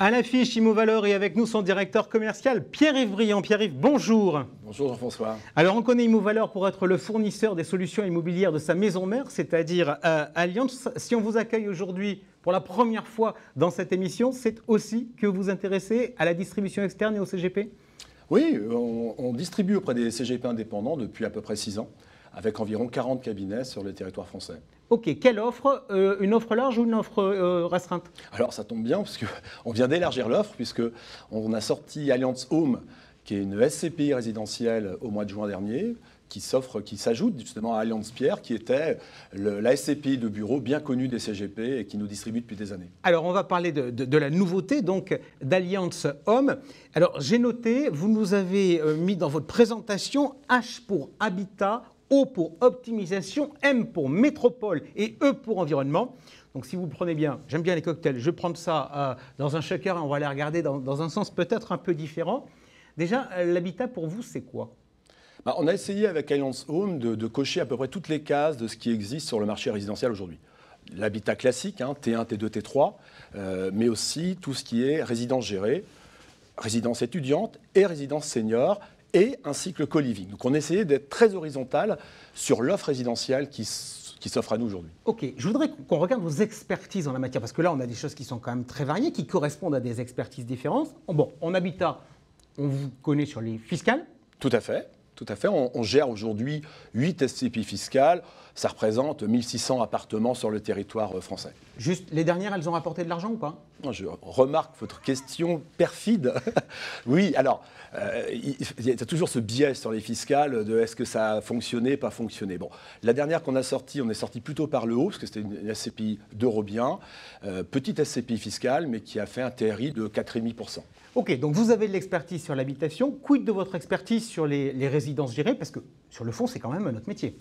À l'affiche ImmoValeur et avec nous son directeur commercial Pierre-Yves Briand. Pierre-Yves, bonjour. Bonjour Jean-François. Alors on connaît ImmoValeur pour être le fournisseur des solutions immobilières de sa maison mère, c'est-à-dire Allianz. Si on vous accueille aujourd'hui pour la première fois dans cette émission, c'est aussi que vous vous intéressez à la distribution externe et au CGP? Oui, on distribue auprès des CGP indépendants depuis à peu près 6 ans, avec environ 40 cabinets sur le territoire français. Ok, quelle offre? Une offre large ou une offre restreinte? Alors ça tombe bien, parce qu'on vient d'élargir l'offre, puisqu'on a sorti Allianz Home, qui est une SCPI résidentielle au mois de juin dernier, qui s'ajoute justement à Allianz Pierre, qui était la SCPI de bureau bien connue des CGP et qui nous distribue depuis des années. Alors on va parler de la nouveauté donc d'Allianz Home. Alors j'ai noté, vous nous avez mis dans votre présentation H pour habitat, O pour optimisation, M pour métropole et E pour environnement. Donc si vous le prenez bien, j'aime bien les cocktails, je vais prendre ça dans un shaker et on va les regarder dans un sens peut-être un peu différent. Déjà, l'habitat pour vous, c'est quoi? On a essayé avec Allianz Home de cocher à peu près toutes les cases de ce qui existe sur le marché résidentiel aujourd'hui. L'habitat classique, T1, T2, T3, mais aussi tout ce qui est résidence gérée, résidence étudiante et résidence senior, et un cycle co-living. Donc on a essayé d'être très horizontal sur l'offre résidentielle qui s'offre à nous aujourd'hui. Ok, je voudrais qu'on regarde vos expertises en la matière, parce que là on a des choses qui sont quand même très variées, qui correspondent à des expertises différentes. Bon, en habitat, on vous connaît sur les fiscales. Tout à fait. Tout à fait. On gère aujourd'hui 8 SCPI fiscales. Ça représente 1600 appartements sur le territoire français. Juste, les dernières, elles ont rapporté de l'argent ou pas? Je remarque votre question perfide. Oui, alors, il y a toujours ce biais sur les fiscales de est-ce que ça a fonctionné, pas fonctionné. Bon, la dernière qu'on a sortie, on est sorti plutôt par le haut, parce que c'était une SCPI d'Eurobien, petite SCPI fiscale, mais qui a fait un TRI de 4,5%. Ok, donc vous avez de l'expertise sur l'habitation. Quid de votre expertise sur les résidences gérées? Parce que sur le fond, c'est quand même notre métier.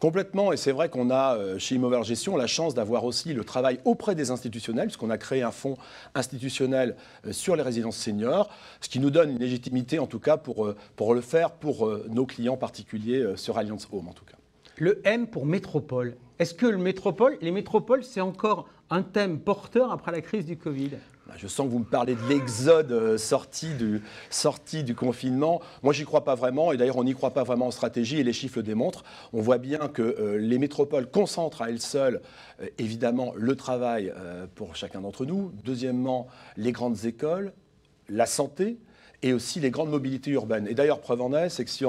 Complètement, et c'est vrai qu'on a chez ImmoValeur Gestion la chance d'avoir aussi le travail auprès des institutionnels, puisqu'on a créé un fonds institutionnel sur les résidences seniors, ce qui nous donne une légitimité en tout cas pour le faire pour nos clients particuliers sur Allianz Home en tout cas. Le M pour métropole. Est-ce que les métropoles, c'est encore un thème porteur après la crise du Covid? Je sens que vous me parlez de l'exode sorti du confinement. Moi, j'y crois pas vraiment. Et d'ailleurs, on n'y croit pas vraiment en stratégie. Et les chiffres le démontrent. On voit bien que les métropoles concentrent à elles seules, évidemment, le travail pour chacun d'entre nous. Deuxièmement, les grandes écoles, la santé et aussi les grandes mobilités urbaines. Et d'ailleurs, preuve en est, c'est que si je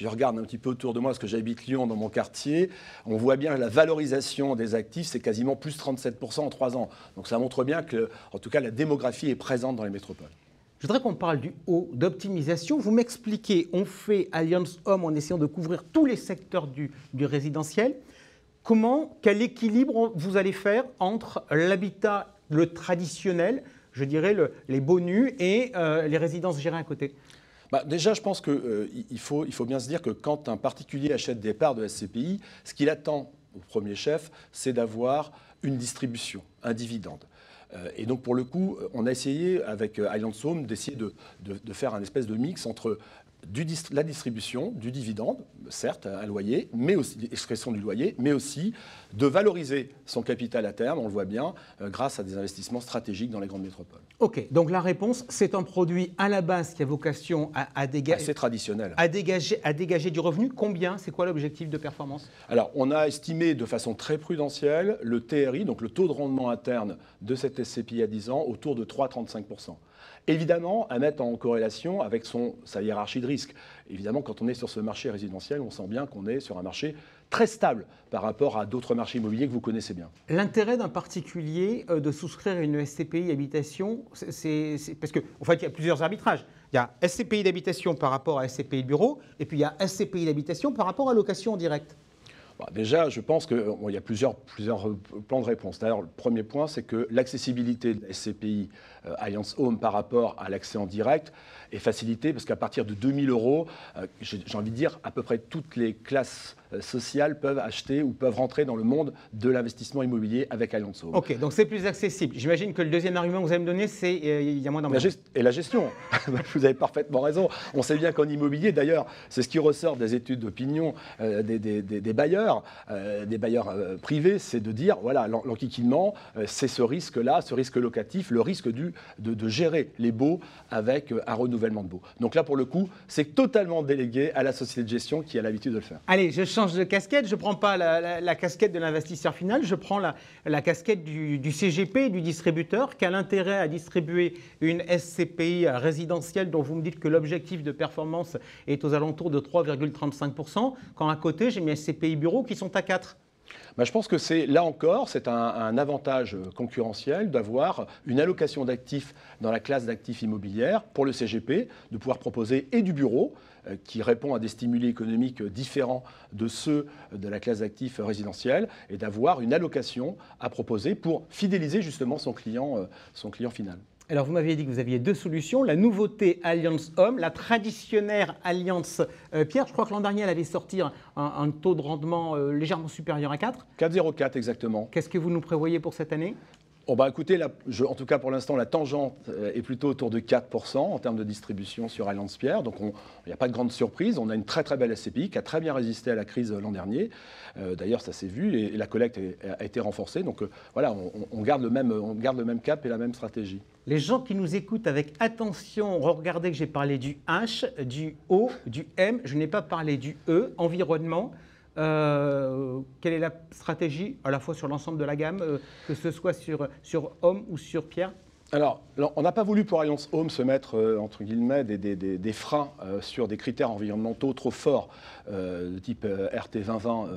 regarde un petit peu autour de moi, parce que j'habite Lyon dans mon quartier, on voit bien la valorisation des actifs, c'est quasiment plus 37% en 3 ans. Donc ça montre bien que, en tout cas, la démographie est présente dans les métropoles. Je voudrais qu'on parle du O, d'optimisation. Vous m'expliquez, on fait Allianz Home en essayant de couvrir tous les secteurs du résidentiel. Quel équilibre vous allez faire entre l'habitat, le traditionnel, je dirais les beaux nus et les résidences gérées à côté? Déjà, je pense qu'il faut bien se dire que quand un particulier achète des parts de SCPI, ce qu'il attend au premier chef, c'est d'avoir une distribution, un dividende. Et donc, pour le coup, on a essayé avec Allianz Home d'essayer de faire un espèce de mix entre la distribution, du dividende, certes, un loyer, mais aussi l'expression du loyer, mais aussi de valoriser son capital à terme, on le voit bien, grâce à des investissements stratégiques dans les grandes métropoles. Ok, donc la réponse, c'est un produit à la base qui a vocation à dégager... Assez traditionnel. À dégager du revenu. Combien? C'est quoi l'objectif de performance? Alors, on a estimé de façon très prudentielle le TRI, donc le taux de rendement interne de cette SCPI à 10 ans, autour de 3,35%. Évidemment, à mettre en corrélation avec sa hiérarchie de risque. Évidemment, quand on est sur ce marché résidentiel, on sent bien qu'on est sur un marché très stable par rapport à d'autres marchés immobiliers que vous connaissez bien. L'intérêt d'un particulier de souscrire une SCPI habitation, c'est parce qu'en fait, il y a plusieurs arbitrages. Il y a SCPI d'habitation par rapport à SCPI de bureau, et puis il y a SCPI d'habitation par rapport à location en direct. Déjà, je pense qu'il y a plusieurs plans de réponse. D'ailleurs, le premier point, c'est que l'accessibilité de la SCPI Allianz Home par rapport à l'accès en direct est facilitée parce qu'à partir de 2 000 €, j'ai envie de dire, à peu près toutes les classes sociales peuvent acheter ou peuvent rentrer dans le monde de l'investissement immobilier avec Allianz Home. Ok, donc c'est plus accessible. J'imagine que le deuxième argument que vous allez me donner, c'est il y a moins d'embauches. Et la gestion. Vous avez parfaitement raison. On sait bien qu'en immobilier, d'ailleurs, c'est ce qui ressort des études d'opinion des bailleurs privés, c'est de dire, voilà, l'enquiquinement, c'est ce risque-là, ce risque locatif, le risque du plus de gérer les baux avec un renouvellement de baux. Donc là, pour le coup, c'est totalement délégué à la société de gestion qui a l'habitude de le faire. Allez, je change de casquette, je ne prends pas la casquette de l'investisseur final, je prends la casquette du CGP, du distributeur, qui a l'intérêt à distribuer une SCPI résidentielle dont vous me dites que l'objectif de performance est aux alentours de 3,35%, quand à côté, j'ai mes SCPI bureaux qui sont à 4%. Je pense que là encore, c'est un avantage concurrentiel d'avoir une allocation d'actifs dans la classe d'actifs immobilières pour le CGP, de pouvoir proposer et du bureau, qui répond à des stimuli économiques différents de ceux de la classe d'actifs résidentiels, et d'avoir une allocation à proposer pour fidéliser justement son client final. Alors, vous m'aviez dit que vous aviez deux solutions. La nouveauté Allianz Home, la traditionnelle Allianz Pierre. Je crois que l'an dernier, elle avait sorti un taux de rendement légèrement supérieur à 4. 4,04 exactement. Qu'est-ce que vous nous prévoyez pour cette année ? Écoutez, en tout cas pour l'instant, la tangente est plutôt autour de 4% en termes de distribution sur Allianz Pierre. Donc il n'y a pas de grande surprise. On a une très très belle SCPI qui a très bien résisté à la crise l'an dernier. D'ailleurs, ça s'est vu et la collecte a été renforcée. Donc voilà, on garde le même cap et la même stratégie. Les gens qui nous écoutent avec attention, regardez que j'ai parlé du H, du O, du M. Je n'ai pas parlé du E, environnement. Quelle est la stratégie, à la fois sur l'ensemble de la gamme, que ce soit sur Home ou sur Pierre ? Alors, on n'a pas voulu pour Allianz Home se mettre, entre guillemets, des freins sur des critères environnementaux trop forts, de type RT 2020,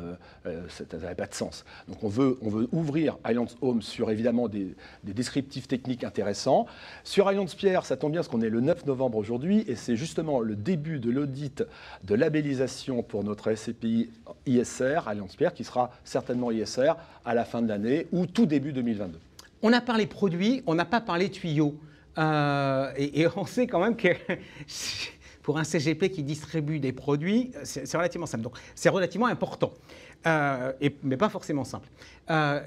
ça n'avait pas de sens. Donc on veut ouvrir Allianz Home sur évidemment des descriptifs techniques intéressants. Sur Allianz Pierre, ça tombe bien parce qu'on est le 9 novembre aujourd'hui, et c'est justement le début de l'audit de labellisation pour notre SCPI ISR, Allianz Pierre, qui sera certainement ISR à la fin de l'année ou tout début 2022. On a parlé produits, on n'a pas parlé tuyaux. Et on sait quand même que pour un CGP qui distribue des produits, c'est relativement simple. Donc, c'est relativement important, mais pas forcément simple.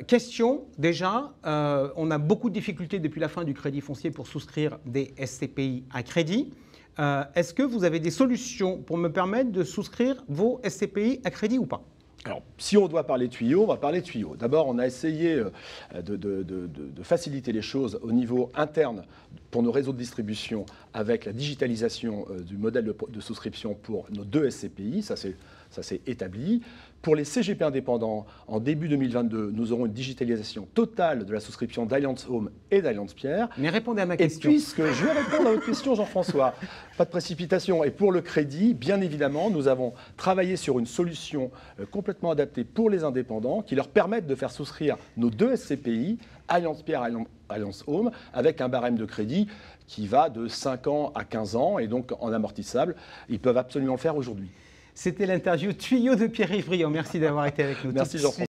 Question, déjà, on a beaucoup de difficultés depuis la fin du crédit foncier pour souscrire des SCPI à crédit. Est-ce que vous avez des solutions pour me permettre de souscrire vos SCPI à crédit ou pas ? Alors, si on doit parler tuyaux, on va parler tuyaux. D'abord, on a essayé de faciliter les choses au niveau interne pour nos réseaux de distribution avec la digitalisation du modèle de souscription pour nos deux SCPI. Ça s'est établi. Pour les CGP indépendants, en début 2022, nous aurons une digitalisation totale de la souscription d'Allianz Home et d'Allianz Pierre. Mais répondez à ma question. Et puisque je vais répondre à votre question, Jean-François, pas de précipitation. Et pour le crédit, bien évidemment, nous avons travaillé sur une solution complètement adaptée pour les indépendants qui leur permettent de faire souscrire nos deux SCPI, Allianz Pierre et Allianz Home, avec un barème de crédit qui va de 5 ans à 15 ans et donc en amortissable. Ils peuvent absolument le faire aujourd'hui. C'était l'interview tuyau de Pierre Yves Briand. Merci d'avoir été avec nous. Merci Jean-François.